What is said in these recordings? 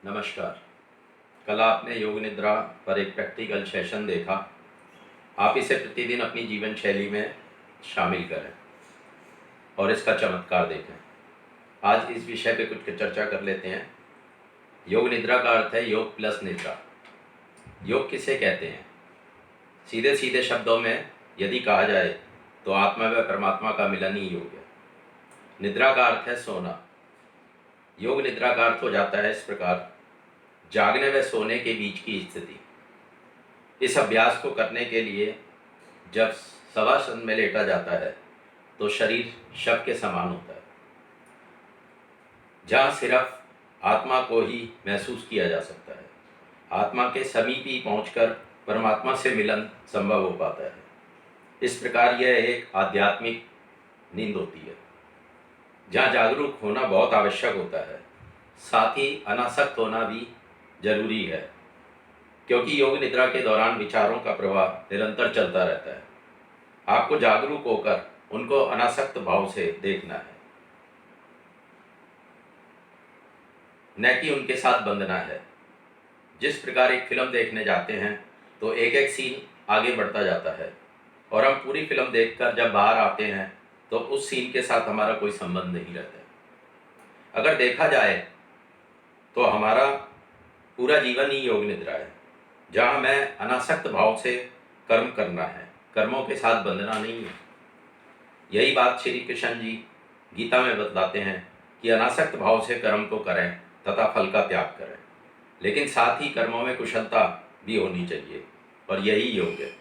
नमस्कार। कल आपने योग निद्रा पर एक प्रैक्टिकल सेशन देखा। आप इसे प्रतिदिन अपनी जीवन शैली में शामिल करें और इसका चमत्कार देखें। आज इस विषय पे कुछ चर्चा कर लेते हैं। योग निद्रा का अर्थ है योग प्लस निद्रा। योग किसे कहते हैं? सीधे सीधे शब्दों में यदि कहा जाए तो आत्मा व परमात्मा का मिलन ही योग है। निद्रा का अर्थ है सोना। योग निद्रा का अर्थ हो जाता है इस प्रकार: जागने व सोने के बीच की स्थिति। इस अभ्यास को करने के लिए जब शवासन में लेटा जाता है तो शरीर शव के समान होता है, जहाँ सिर्फ आत्मा को ही महसूस किया जा सकता है। आत्मा के समीप ही पहुँचकर परमात्मा से मिलन संभव हो पाता है। इस प्रकार यह एक आध्यात्मिक नींद होती है, जहाँ जागरूक होना बहुत आवश्यक होता है। साथ ही अनासक्त होना भी जरूरी है, क्योंकि योग निद्रा के दौरान विचारों का प्रवाह निरंतर चलता रहता है। आपको जागरूक होकर उनको अनासक्त भाव से देखना है, न कि उनके साथ बंधना है। जिस प्रकार एक फिल्म देखने जाते हैं तो एक एक सीन आगे बढ़ता जाता है और हम पूरी फिल्म देखकर जब बाहर आते हैं तो उस सीन के साथ हमारा कोई संबंध नहीं रहता। अगर देखा जाए तो हमारा पूरा जीवन ही योग निद्रा है, जहाँ हमें अनासक्त भाव से कर्म करना है, कर्मों के साथ बंधना नहीं है। यही बात श्री कृष्ण जी गीता में बतलाते हैं कि अनासक्त भाव से कर्म को करें तथा फल का त्याग करें, लेकिन साथ ही कर्मों में कुशलता भी होनी चाहिए, और यही योग है।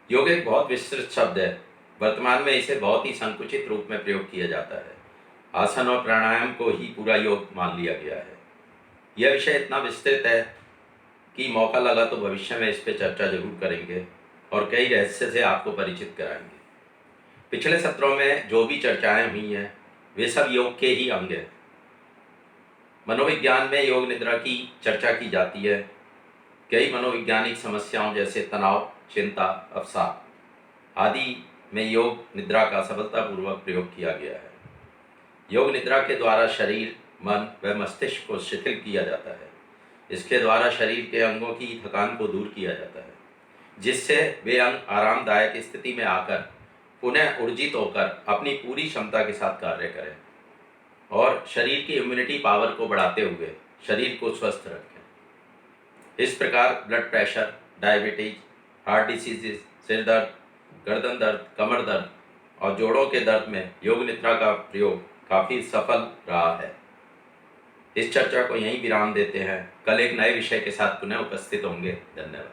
योग एक बहुत विस्तृत शब्द है। वर्तमान में इसे बहुत ही संकुचित रूप में प्रयोग किया जाता है। आसन और प्राणायाम को ही पूरा योग मान लिया गया है। यह विषय इतना विस्तृत है कि मौका लगा तो भविष्य में इस पर चर्चा जरूर करेंगे और कई रहस्य से आपको परिचित कराएंगे। पिछले सत्रों में जो भी चर्चाएं हुई हैं वे सब योग के ही अंग हैं। मनोविज्ञान में योग निद्रा की चर्चा की जाती है। कई मनोवैज्ञानिक समस्याओं जैसे तनाव, चिंता, अवसाद आदि में योग निद्रा का सफलतापूर्वक प्रयोग किया गया है। योग निद्रा के द्वारा शरीर, मन व मस्तिष्क को शिथिल किया जाता है। इसके द्वारा शरीर के अंगों की थकान को दूर किया जाता है, जिससे वे अंग आरामदायक स्थिति में आकर पुनः ऊर्जित होकर अपनी पूरी क्षमता के साथ कार्य करें और शरीर की इम्यूनिटी पावर को बढ़ाते हुए शरीर को स्वस्थ रखें। इस प्रकार blood pressure, diabetes, heart diseases, सिर दर्द, गर्दन दर्द, कमर दर्द और जोड़ों के दर्द में योग निद्रा का प्रयोग काफ़ी सफल रहा है। इस चर्चा को यहीं विराम देते हैं। कल एक नए विषय के साथ पुनः उपस्थित होंगे। धन्यवाद।